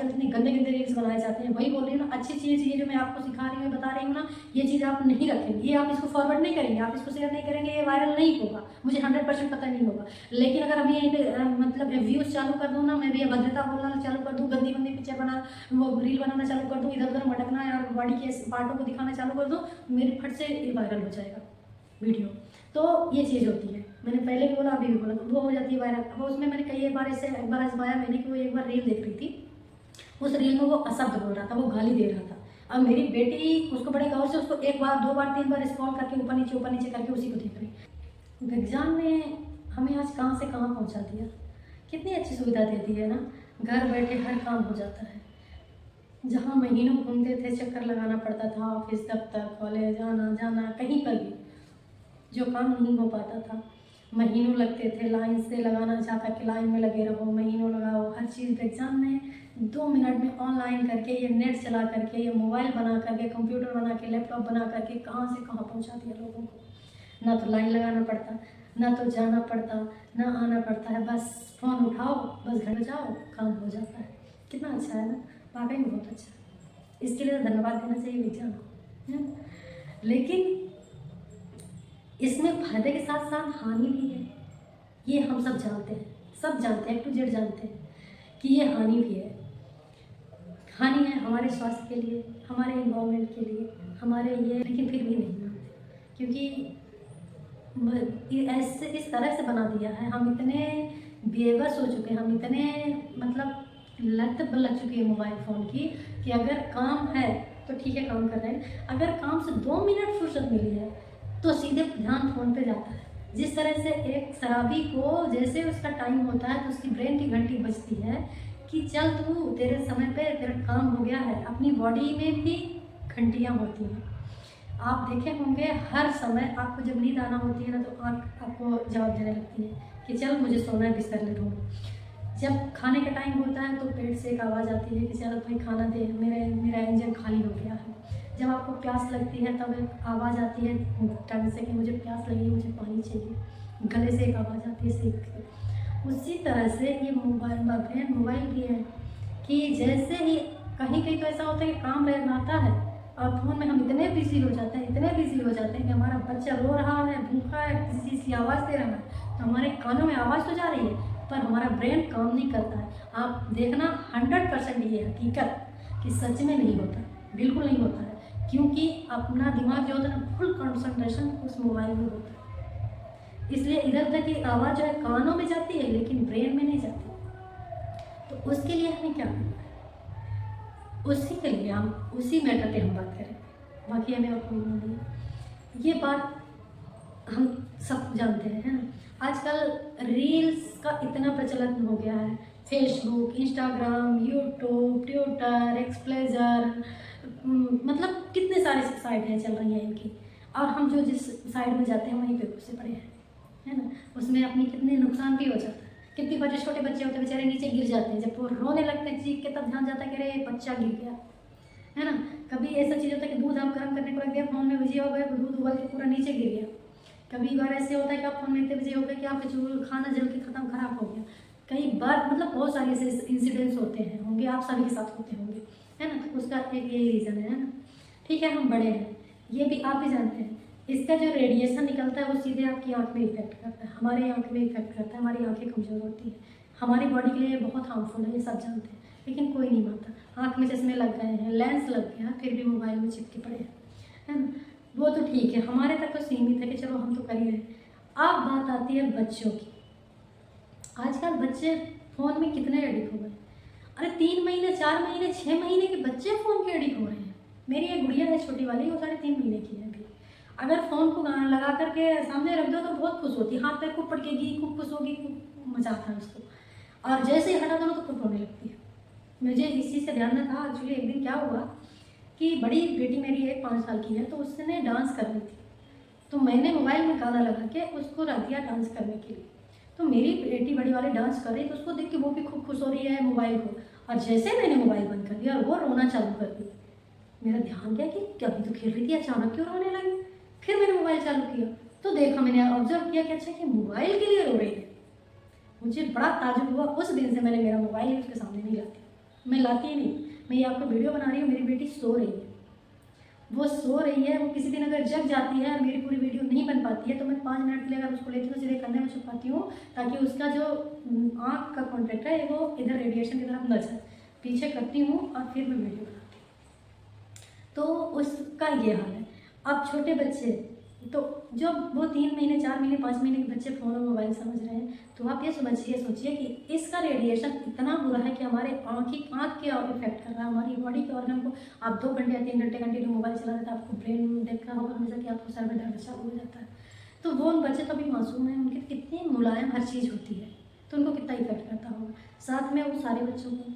आजकल इतने गंदे गंदे रील्स बनाए जाते हैं। वही बोल रही हूँ ना, अच्छी चीज़ ये जो मैं आपको सिखा रही हूँ, बता रही हूँ ना, ये चीज़ आप नहीं रखेंगे, ये आप इसको फॉरवर्ड नहीं करेंगे, आप इसको शेयर नहीं करेंगे, ये वायरल नहीं होगा, मुझे 100% पता नहीं होगा। लेकिन अगर अभी यहीं पे मतलब व्यूज़ चालू कर दूँ ना, मैं भी अभद्रता बोलना चालू कर दूँ, गंदी गंदी पिक्चर बना वो रील बनाना चालू कर दूँ, इधर उधर मटकना और बॉडी के पार्टों को दिखाना चालू कर दूँ, मेरे फट से वायरल हो जाएगा वीडियो। तो ये चीज़ होती है, मैंने पहले भी बोला अभी भी बोला, तो वो हो जाती है वायरल। अब उसमें मैंने कई बार ऐसे एक बार आजमाया मैंने कि वो एक बार रील देख रही थी, उस रील में वो अशब्द बोल रहा था, वो गाली दे रहा था। अब मेरी बेटी उसको बड़े गौर से उसको एक बार, दो बार, तीन बार स्क्रॉल करके ऊपर नीचे करके उसी को देख रही। विज्ञान ने हमें आज कहाँ से कहाँ पहुँचा दिया, कितनी अच्छी सुविधा दे दी है ना, घर बैठे हर काम हो जाता है। जहाँ महीनों घूमते थे, चक्कर लगाना पड़ता था, ऑफिस, दफ्तर, कॉलेज, आना जाना, कहीं पर भी जो काम नहीं हो पाता था, महीनों लगते थे लाइन से लगाना, जा कर के लाइन में लगे रहो, महीनों लगाओ, हर चीज़ एग्जाम में 2 मिनट में ऑनलाइन करके, ये नेट चला करके, ये मोबाइल बना करके, कंप्यूटर बना के, लैपटॉप बना करके कहाँ से कहाँ पहुँचा दिया लोगों को। ना तो लाइन लगाना पड़ता, ना तो जाना पड़ता, ना आना पड़ता है, बस फ़ोन उठाओ, बस घर जाओ, काम हो जाता है। कितना अच्छा है ना, वाकई में बहुत अच्छा है। इसके लिए धन्यवाद देना चाहिए विज्ञान को, है। लेकिन इसमें फायदे के साथ साथ हानि भी है, ये हम सब जानते हैं, सब जानते हैं, टू जेड जानते हैं कि ये हानि भी है। हानि है हमारे स्वास्थ्य के लिए, हमारे इन्वायरमेंट के लिए, हमारे ये, लेकिन फिर भी नहीं मानते, क्योंकि ऐसे इस तरह से बना दिया है, हम इतने बेबस हो चुके हैं, हम इतने मतलब लत लग चुकी है मोबाइल फ़ोन की कि अगर काम है तो ठीक है काम कर रहे हैं, अगर काम से 2 मिनट फुर्सत मिली है तो सीधे ध्यान फ़ोन पे जाता है। जिस तरह से एक शराबी को जैसे उसका टाइम होता है तो उसकी ब्रेन की घंटी बजती है कि चल तू तेरे समय पे तेरा काम हो गया है, अपनी बॉडी में भी घंटियाँ होती हैं। आप देखे होंगे हर समय आपको जब नींद आना होती है ना तो आँख आपको जवाब देने लगती है कि चल मुझे सोना है, बिस्तर ले ढूंढ। जब खाने का टाइम होता है तो पेट से एक आवाज़ आती है कि चल भाई खाना दे, मेरा इंजन खाली हो गया है। जब आपको प्यास लगती है तब एक आवाज़ आती है टंग से कि मुझे प्यास लगी, मुझे पानी चाहिए। गले से एक आवाज़ आती है सीख से। उसी तरह से ये मोबाइल भी है कि जैसे ही कहीं कहीं तो ऐसा होता है कि काम रहता है और फ़ोन में हम इतने बिजी हो जाते हैं, इतने बिजी हो जाते हैं कि हमारा बच्चा रो रहा है, भूखा है, किसी चीज़ की आवाज़ दे रहा है तो हमारे कानों में आवाज़ तो जा रही है पर हमारा ब्रेन काम नहीं करता है। आप देखना 100% ये हकीकत कि सच में नहीं होता, बिल्कुल नहीं होता है, क्योंकि अपना दिमाग जो होता है ना फुल कंसंट्रेशन उस मोबाइल में होता है, इसलिए इधर उधर की आवाज़ जो है कानों में जाती है लेकिन ब्रेन में नहीं जाती। तो उसके लिए हमें क्या करना है, उसी के लिए हम उसी मैटर पे हम बात करें, बाकी हमें और कोई नहीं है। ये बात हम सब जानते हैं, है ना। आजकल रील्स का इतना प्रचलन हो गया है, फेसबुक, इंस्टाग्राम, यूट्यूब, ट्विटर, एक्सप्लेजर, मतलब कितने सारे साइटें चल रही हैं इनकी, और हम जो जिस साइड में जाते हैं वहीं पे घुसे पड़े हैं, है ना। उसमें अपनी कितने नुकसान भी हो जाता है। कितनी बार जो छोटे बच्चे होते हैं बेचारे नीचे गिर जाते हैं, जब वो रोने लगते हैं चीख के तब ध्यान जाता है कि अरे बच्चा गिर गया, है ना। कभी ऐसा चीज़ होता है कि दूध आप गर्म करने को रख दिया, फोन में बिजी हो गए, दूध उबल के पूरा नीचे गिर गया। कभी बार ऐसे होता है कि आप फोन में इतने बिजी हो गए कि आपका जो खाना जल के खत्म खराब हो गया। कई बार मतलब बहुत सारे ऐसे इंसिडेंट्स होते हैं, होंगे आप सभी के साथ होते होंगे, है ना। उसका एक यही रीज़न है ना। ठीक है, हम बड़े हैं, ये भी आप भी जानते हैं, इसका जो रेडिएशन निकलता है वो सीधे आपकी आँख में इफेक्ट करता है, हमारे आँख में इफेक्ट करता है, हमारी आँखें कमज़ोर होती हैं, हमारी बॉडी के लिए बहुत हार्मफुल है, ये सब जानते हैं, लेकिन कोई नहीं मानता। आँख में चश्मे लग गए हैं, लेंस लग गया, फिर भी मोबाइल में चिपके पड़े हैं, है ना। वो तो ठीक है, हमारे तक तो सीमित है कि चलो हम तो कर ही रहे। अब बात आती है बच्चों की। आजकल बच्चे फ़ोन में कितने एडिक्ट हो गए। अरे 3 महीने, 4 महीने, 6 महीने के बच्चे फ़ोन के एडिक्ट हो रहे हैं। मेरी एक गुड़िया है छोटी वाली, वो 3.5 महीने की है अभी। अगर फ़ोन को गाना लगा करके सामने रख दो तो बहुत खुश होती है, हाथ पैर खूब पटकेगी, खूब खुश होगी, खूब मजा आता है उसको। और जैसे ही हटा दो तो खूब रोने लगती है। मुझे इस चीज़ से ध्यान में था, एक्चुअली एक दिन क्या हुआ कि बड़ी बेटी मेरी है 5 साल की है, तो उसने डांस करनी थी, तो मैंने मोबाइल में गाना लगा के उसको रख दिया डांस करने के लिए। तो मेरी बेटी बड़ी वाली डांस कर रही तो उसको देख के वो भी खूब खुश हो रही है मोबाइल को, और जैसे मैंने मोबाइल बंद कर दिया और वो रोना चालू कर दी, मेरा ध्यान गया कि अभी तो खेल रही थी, अचानक क्यों रोने लगी। फिर मैंने मोबाइल चालू किया तो देखा, मैंने ऑब्जर्व किया कि अच्छा कि मोबाइल के लिए रो रही है। मुझे बड़ा ताज्जुब हुआ, उस दिन से मैंने मेरा मोबाइल उसके सामने नहीं रखा। मैं लाती ही नहीं। मैं ये आपको वीडियो बना रही हूँ, मेरी बेटी सो रही है, वो सो रही है, वो किसी दिन अगर जग जाती है और मेरी पूरी वीडियो नहीं बन पाती है तो मैं 5 मिनट के लिए अगर उसको लेती हूँ सीधे कंधे में छुपाती हूँ, ताकि उसका जो आँख का कॉन्टेक्ट है वो इधर रेडिएशन की तरफ न जाए, पीछे करती हूँ और फिर मैं वीडियो बनाती हूँ। तो उसका ये हाल है। अब छोटे बच्चे तो जो वो 3 महीने 4 महीने 5 महीने के बच्चे फ़ोन और मोबाइल समझ रहे हैं, तो आप ये सोचिए कि इसका रेडिएशन इतना बुरा है कि हमारे आँख के इफेक्ट कर रहा है, हमारी बॉडी के ऑर्गन को। आप 2 घंटे या 3 घंटे कंटिन्यू मोबाइल चला रहे तो आपको ब्रेन में देखा होगा हमेशा कि आपको सर में दर्द चालू हो जाता है। तो वो उन बच्चे तो अभी मासूम हैं, उनकी कितनी मुलायम हर चीज़ होती है, तो उनको कितना इफेक्ट करता होगा, साथ में वो सारे बच्चों को।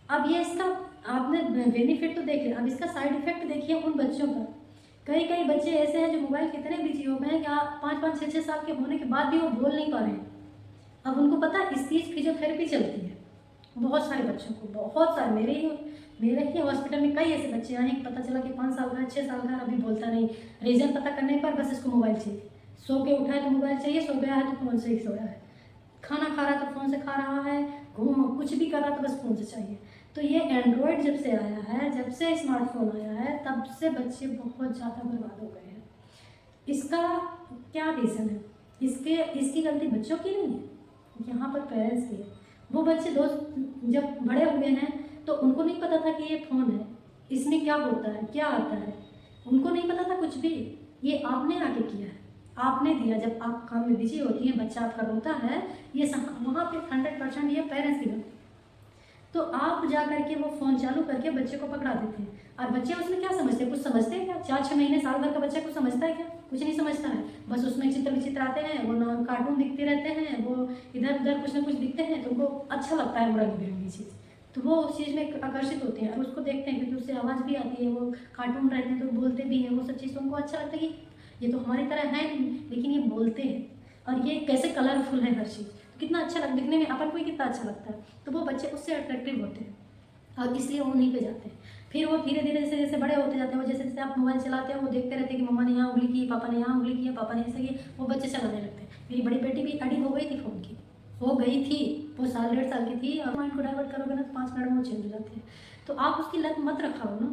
अब ये इसका आपने बेनिफिट तो देख लिया, अब इसका साइड इफेक्ट देखिए उन बच्चों पर। कई बच्चे ऐसे हैं जो मोबाइल के इतने बिजी हो गए हैं कि आप 5-5, 6-6 साल के होने के बाद भी वो बोल नहीं पा रहे हैं। अब उनको पता है इस चीज़ फिजियोथेरेपी चलती है, बहुत सारे बच्चों को, बहुत सारे। मेरे ही हॉस्पिटल में कई ऐसे बच्चे आए हैं, पता चला कि 5 साल का है, 6 साल का, अभी बोलता नहीं। रीज़न पता करने पर बस इसको मोबाइल चाहिए, सो के उठा है तो मोबाइल चाहिए, सो गया है तो फ़ोन से ही सोया है, खाना खा रहा है तो फ़ोन से खा रहा है, कुछ भी कर रहा है तो बस फ़ोन से चाहिए। तो ये एंड्रॉयड जब से आया है, जब से स्मार्टफोन आया है, तब से बच्चे बहुत ज़्यादा बर्बाद हो गए हैं। इसका क्या रीज़न है? इसकी गलती बच्चों की नहीं है, यहाँ पर पेरेंट्स की है। वो बच्चे दोस्त जब बड़े हुए हैं तो उनको नहीं पता था कि ये फ़ोन है, इसमें क्या होता है, क्या आता है, उनको नहीं पता था कुछ भी। ये आपने आके किया है, आपने दिया। जब आप काम में बिजी होती हैं, बच्चा आपका रोता है, ये वहाँ पे 100% ये पेरेंट्स की गलती। तो आप जा करके वो फ़ोन चालू करके बच्चे को पकड़ा देते हैं, और बच्चे उसमें क्या समझते हैं? कुछ समझते हैं क्या? 4-6 महीने साल भर का बच्चा कुछ समझता है क्या? कुछ नहीं समझता है। बस उसमें चित्र विचित्र आते हैं, वो ना कार्टून दिखते रहते हैं, वो इधर उधर कुछ ना कुछ दिखते हैं, तो उनको अच्छा लगता है वो रंग बिरंगी चीज़, तो वो उस चीज़ में आकर्षित होते हैं और उसको देखते हैं, क्योंकि उससे आवाज़ भी आती है, वो कार्टून रहते हैं तो बोलते भी हैं, वो सब चीज़ तो उनको अच्छा लगता है कि ये तो हमारी तरह है नहीं, लेकिन ये बोलते हैं और ये कैसे कलरफुल है हर चीज़, तो कितना अच्छा लगता है दिखने में, अपन को ही कितना अच्छा लगता है। तो वो बच्चे उससे अट्रैक्टिव होते हैं और इसलिए वो उन्हीं पे जाते हैं। फिर वो धीरे धीरे जैसे जैसे बड़े होते जाते हैं, वो जैसे जैसे आप मोबाइल चलाते हो वो देखते रहते हैं कि मम्मा ने यहाँ उंगली की, पापा ने यहाँ उंगली की, पापा ने ऐसे की, वो बच्चे चलाने लगते हैं। मेरी बड़ी बेटी भी एडिक्ट हो गई थी फ़ोन की, हो गई थी, वो 1.5 साल की थी, और माइंड को डाइवर्ट करोगे ना तो 5 मिनट में वो चेंज हो जाती है। तो आप उसकी लत मत रखाओ ना।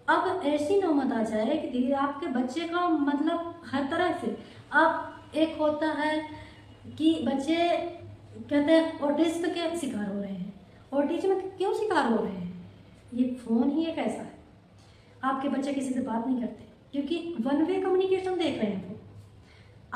अब ऐसी नौबत आ जाए कि धीरे आपके बच्चे का मतलब हर तरह से, अब एक होता है कि बच्चे कहते हैं ऑटिस्ट के शिकार हो रहे हैं। ऑटिज्म के क्यों शिकार हो रहे हैं? ये फ़ोन ही एक ऐसा है, आपके बच्चे किसी से बात नहीं करते क्योंकि 1 वे कम्युनिकेशन देख रहे हैं। वो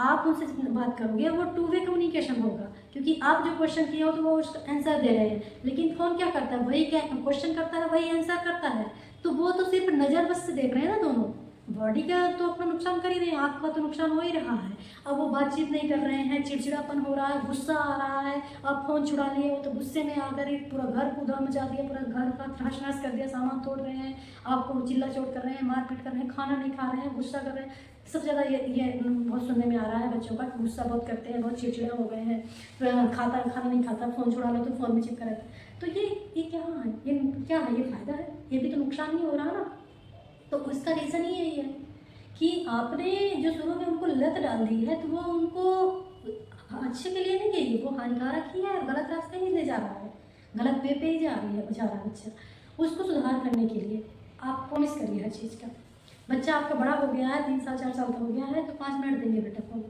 आप उनसे बात करोगे वो 2 वे कम्युनिकेशन होगा, क्योंकि आप जो क्वेश्चन किए हो तो वो उसका आंसर दे रहे हैं, लेकिन फ़ोन क्या करता है? वही क्या क्वेश्चन करता है, वही आंसर करता है। तो वो तो सिर्फ नज़र बस से देख रहे हैं ना, दोनों बॉडी का तो अपना नुकसान कर ही रहे हैं, आँख का तो नुकसान हो ही रहा है। अब वो बातचीत नहीं कर रहे हैं, चिड़चिड़ापन हो रहा है, गुस्सा आ रहा है, अब फ़ोन छुड़ा लिए वो तो गुस्से में आकर ही पूरा घर कूदा मचा दिया, पूरा घर का तहस नहस कर दिया, सामान तोड़ रहे हैं, आपको चिल्ला चोट कर रहे हैं, मारपीट कर रहे हैं, खाना नहीं खा रहे हैं, गुस्सा कर रहे हैं। सबसे ज़्यादा ये बहुत सुनने में आ रहा है बच्चों का, गुस्सा बहुत करते हैं, बहुत चिड़चिड़ा हो गए हैं, खाना नहीं खाता, फ़ोन छुड़ा लो तो फ़ोन में चिपका रहता है। तो ये क्या है? ये क्या है? ये फ़ायदा है? ये भी तो नुकसान ही हो रहा ना। तो उसका रीज़न ही यही है कि आपने जो शुरू में उनको लत डाल दी है, तो वो उनको अच्छे के लिए नहीं गई, वो हानिकारक ही है और गलत रास्ते ही ले जा रहा है, गलत वे पे ही जा रहा है बच्चा। उसको सुधार करने के लिए आप प्रॉमिस करिए हर चीज़ का। बच्चा आपका बड़ा हो गया है, 3 साल 4 साल का हो गया है, तो 5 मिनट देंगे बेटा फ़ोन,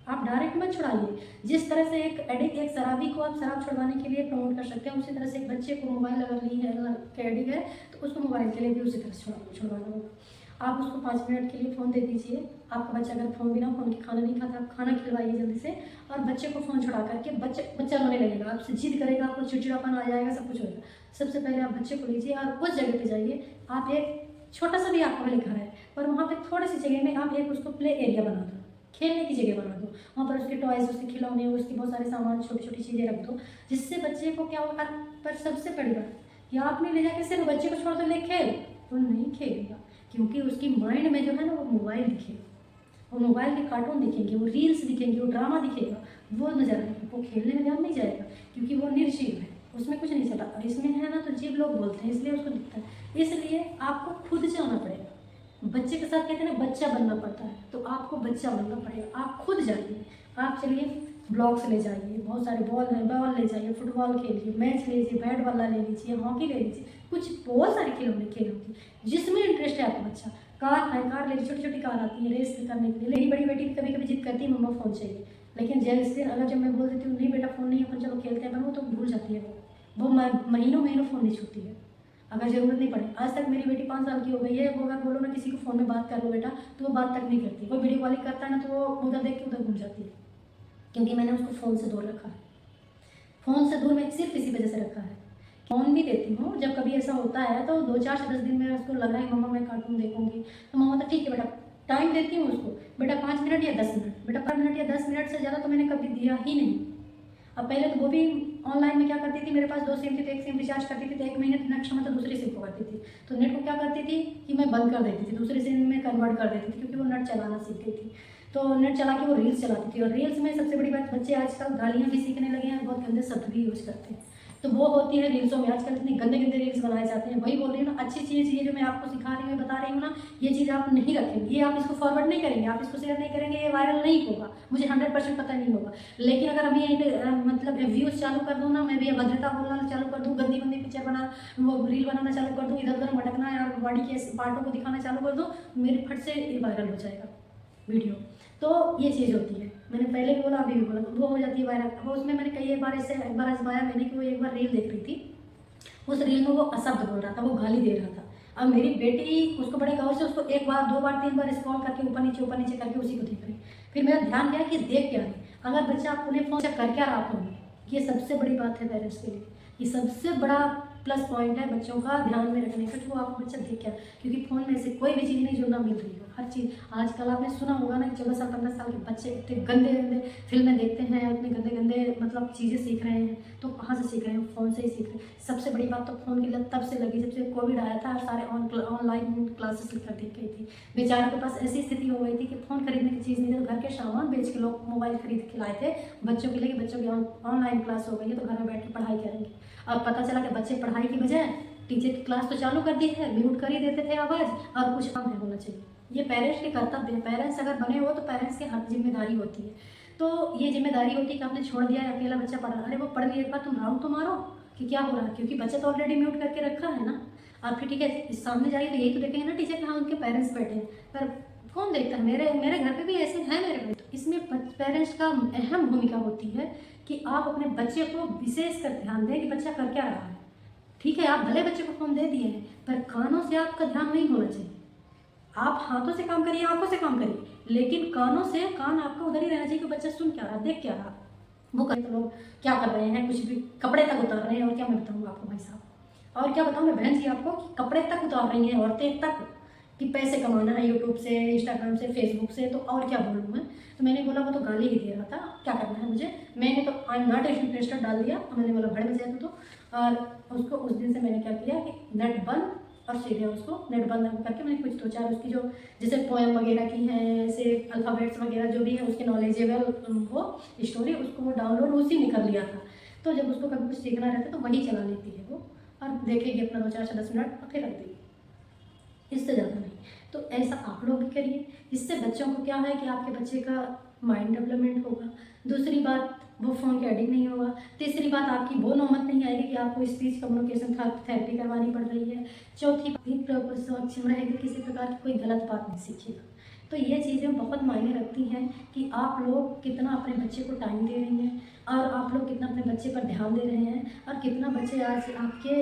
आप डायरेक्ट मत छुड़ाइए। जिस तरह से एक शराबी को आप शराब छुड़वाने के लिए प्रमोट कर सकते हैं, उसी तरह से एक बच्चे को मोबाइल अगर ली है एडिक्ट है तो उसको मोबाइल के लिए भी उसी तरह से छुड़वाना होगा। आप उसको 5 मिनट के लिए फ़ोन दे दीजिए। आपका बच्चा अगर बिना फ़ोन के खाना नहीं खाता, आप खाना खिलवाइए जल्दी से, और बच्चे को फ़ोन छुड़ा करके बच्चा रोने लगेगा, आपसे जिद करेगा, आपको चिड़चिड़ापन आ जाएगा, सब कुछ होगा। सबसे पहले आप बच्चे को लीजिए और उस जगह पे जाइए। आप एक छोटा सा भी आपका घर है, पर वहाँ पे थोड़ी सी जगह में आप एक उसको प्ले एरिया बना दो, खेलने की जगह बना दो। वहाँ पर उसके टॉयज़, उसके खिलौने, उसकी बहुत सारे सामान, छोटी छोटी चीज़ें रख दो, जिससे बच्चे को क्या होगा। पर सबसे बड़ी बात, या आपने ले जाकर सिर्फ बच्चे को छोड़ दो ले खेल, वो नहीं खेलेगा, क्योंकि उसकी माइंड में जो है ना वो मोबाइल दिखेगा, वो मोबाइल के कार्टून दिखेंगे, वो रील्स दिखेंगे, वो ड्रामा दिखेगा, वो नजर आएगा, वो खेलने में ध्यान नहीं जाएगा, क्योंकि वो निर्जीव है, उसमें कुछ नहीं चला। और इसमें है ना तो जीव लोग बोलते हैं, इसलिए उसको दिखता है। इसलिए आपको खुद जाना पड़ेगा, बच्चे के साथ कहते हैं ना बच्चा बनना पड़ता है, तो आपको बच्चा बनना पड़ेगा। आप खुद जाइए, आप चलिए ब्लॉक्स ले जाइए, बहुत सारे बॉल हैं, बॉल ले जाइए, फुटबॉल खेलिए, मैच ले लीजिए, बैट वाला ले लीजिए, हॉकी ले लीजिए, कुछ बहुत सारे खिलौने खेल होती है जिसमें इंटरेस्ट है आपका बच्चा। कार है, कार ले लीजिए, छोटी छोटी कार आती है रेस करने के लिए। मेरी बड़ी बेटी भी कभी कभी जिद करती है मम्मा फ़ोन चाहिए, लेकिन जैसे अगर जब मैं बोल देती हूँ नहीं बेटा फ़ोन नहीं है, अपन चलो खेलते हैं, पर वो तो भूल जाती है। वो महीनों महीनों फ़ोन नहीं छूती है अगर ज़रूरत नहीं पड़े। आज तक मेरी बेटी 5 साल की हो गई है, वो अगर बोलो ना किसी को फ़ोन में बात कर लो बेटा, तो वो बात तक नहीं करती। कोई वीडियो कॉलिंग करता है ना तो वो उधर देख के उधर घूम जाती है, क्योंकि मैंने उसको फ़ोन से दूर रखा है। फ़ोन से दूर मैं सिर्फ इसी वजह से रखा है। फ़ोन भी देती हूँ, जब कभी ऐसा होता है तो 2 4 से 10 दिन में उसको लग रहा है मम्मा मैं कार्टून देखूँगी, तो मम्मा तो ठीक है बेटा, टाइम देती हूँ उसको, बेटा 5 मिनट या 10 मिनट, बेटा 5 मिनट या 10 मिनट से ज़्यादा तो मैंने कभी दिया ही नहीं। अब पहले तो वो भी ऑनलाइन में क्या करती थी, मेरे पास 2 सिम थी तो एक सिम रिचार्ज करती थी, तो 1 महीने नेट क्षमता तो दूसरी सिम को करती थी, तो नेट को क्या करती थी कि मैं बंद कर देती थी, दूसरी सिम में कन्वर्ट कर देती थी, क्योंकि वो नेट चलाना सीख गई थी। तो नेट चला के वो रील्स चलाती थी, और रील्स में सबसे बड़ी बात, बच्चे आजकल गालियाँ भी सीखने लगे हैं, बहुत गंदे शब्द भी यूज़ करते हैं। तो वो होती है रील्सों में, आजकल इतने गंदे गंदे रील्स बनाए जाते हैं। वही बोल रही हूँ ना, अच्छी चीज़ ये जो मैं आपको सिखा रही हूँ, बता रही हूँ ना, ये चीज़ आप नहीं रखेंगे, ये आप इसको फॉरवर्ड नहीं करेंगे, आप इसको शेयर नहीं करेंगे, ये वायरल नहीं होगा, मुझे 100% पता नहीं होगा। लेकिन अगर अभी यहीं पे मतलब व्यूज़ चालू कर दूँ ना, मैं भी अभद्रता बोलना चालू कर दूँ, गंदी गंदी पिक्चर बना, वो रील बनाना चालू कर दूँ, इधर उधर भटकना और बॉडी के पार्टों को दिखाना चालू कर दूँ, मेरे फट से ये वायरल हो जाएगा वीडियो। तो ये चीज़ होती है, मैंने पहले भी बोला अभी भी बोला, वो हो जाती है वायरल। वो उसमें मैंने कई बार ऐसे एक बार आजमाया मैंने कि वो एक बार रील देख रही थी, उस रील में वो अशब्द बोल रहा था, वो गाली दे रहा था। अब मेरी बेटी उसको बड़े गौर से उसको 1 बार 2 बार 3 बार स्क्रॉल करके ऊपर नीचे करके उसी को देख रही। फिर मेरा ध्यान गया कि देख क्या रही, अगर बच्चा अपने फ़ोन से कर क्या रहा फ़ोन में, ये सबसे बड़ी बात है पेरेंट्स के लिए। ये सबसे बड़ा प्लस पॉइंट है बच्चों का ध्यान में रखने का, कि वो आपका बच्चा देख क्या, क्योंकि फ़ोन में से कोई भी चीज़ नहीं जो ना मिल रही हो, हर चीज़। आजकल आपने सुना होगा ना कि 14 साल 15 साल के बच्चे इतने गंदे गंदे फिल्में देखते हैं, इतने गंदे गंदे मतलब चीज़ें सीख रहे हैं। तो कहाँ से सीख रहे हैं? फ़ोन से ही सीख रहे हैं। सबसे बड़ी बात तो फ़ोन की लत तब से लगी जब से कोविड आया था, और सारे ऑनलाइन क्लासेस लेकर देख गई थी। बेचारों के पास ऐसी स्थिति हो गई थी कि फ़ोन खरीदने की चीज़ नहीं थी, तो घर के सामान बेच के लोग मोबाइल खरीद के लाए थे बच्चों के लिए, कि बच्चों की ऑनलाइन क्लास हो गई है तो घर में बैठ के पढ़ाई करेंगे। और पता चला कि बच्चे पढ़ाई की बजाय टीचर की क्लास तो चालू कर दी है, म्यूट कर ही देते थे आवाज़, और कुछ काम है होना चाहिए। ये पेरेंट्स के कर्तव्य है, पेरेंट्स अगर बने हो तो पेरेंट्स की हर जिम्मेदारी होती है। तो ये जिम्मेदारी होती है कि आपने छोड़ दिया है, अकेला बच्चा पढ़ रहा है, अरे वो पढ़ लिया, एक बार तुम राउंड तो मारो कि क्या हो रहा है, क्योंकि बच्चा तो ऑलरेडी म्यूट करके रखा है ना। और फिर ठीक है, इस सामने जाइए तो यही तो देखेंगे ना टीचर कि हाँ उनके पेरेंट्स बैठे हैं, पर कौन देखता है? मेरे मेरे घर पे भी ऐसे हैं मेरे भाई। तो इसमें पेरेंट्स का अहम भूमिका होती है कि आप अपने बच्चे को विशेष कर ध्यान दें कि बच्चा कर क्या रहा है। ठीक है, आप भले बच्चे को फ़ोन दे दिए हैं, पर कानों से आपका ध्यान नहीं होना चाहिए। आप हाथों से काम करिए, आंखों से काम करिए, लेकिन कानों से कान आपका उधर ही रहना चाहिए कि बच्चा सुन क्या रहा, देख क्या रहा। वो करें तो लोग क्या कर रहे हैं, कुछ भी कपड़े तक उतार रहे हैं, और क्या मैं बताऊँ आपको भाई साहब, और क्या बताऊँ मैं बहन जी आपको, कि कपड़े तक उतार रही हैं औरतें तक, कि पैसे कमाना है यूट्यूब से, इंस्टाग्राम से, फेसबुक से, तो और क्या बोलूँ मैं। तो मैंने बोला वो तो गाली ही दे रहा था, क्या करना है मुझे, मैंने तो आई एम नॉट इंटरेस्टेड डाल दिया, और मैंने बोला भड़ में जाए तो। और उसको उस दिन से मैंने क्या किया कि नेट बंद, और सीधे उसको नेट बंद करके मैंने कुछ 2 4 उसकी जो जैसे पोएम वगैरह की हैं, ऐसे अल्फ़ाबेट्स वगैरह जो भी है उसके नॉलेजेबल वो स्टोरी, उसको वो डाउनलोड उसी में कर लिया था। तो जब उसको कभी कुछ सीखना रहता है तो वही चला लेती है वो, और देखेगी अपना 2 4 से 10 मिनट और फिर रख देगी, इससे ज़्यादा नहीं। तो ऐसा आप लोग भी करिए, इससे बच्चों को क्या है कि आपके बच्चे का माइंड डेवलपमेंट होगा। दूसरी बात, वो फ़ोन के एडिक्ट नहीं होगा। तीसरी बात, आपकी वो नौबत नहीं आएगी कि आपको स्पीच कम्युनिकेशन थेरेपी करवानी पड़ रही है। चौथी बात, सक्षम रहेगी, किसी प्रकार की कोई गलत बात नहीं सीखिएगा। तो ये चीज़ें बहुत मायने रखती हैं कि आप लोग कितना अपने बच्चे को टाइम दे रही हैं, और आप लोग कितना अपने बच्चे पर ध्यान दे रहे हैं, और कितना बच्चे आज आपके